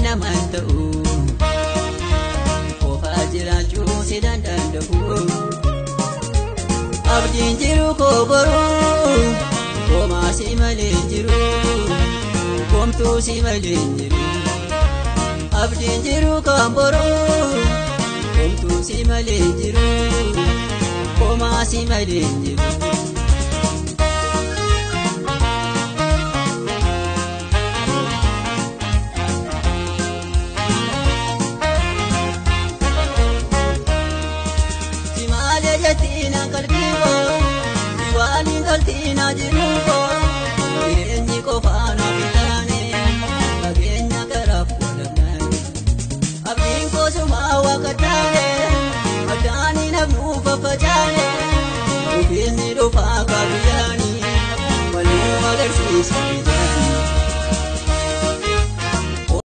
naman ta'u qofaa jiraachuu si danda'u abdiin jiru koo boruu komaa si malee jiru komtuu si malee jiru abdiin jiru kan boruu komtuu si malee jiru komaa si malee jiru. Tina kalbigo, diwali kaltina jirugo, irenyi kofana bitane, agenya karafulamani. Abdin ko sumawa katane, adani nabnu fafajane, ubini dofa kabiyani, malu agarsi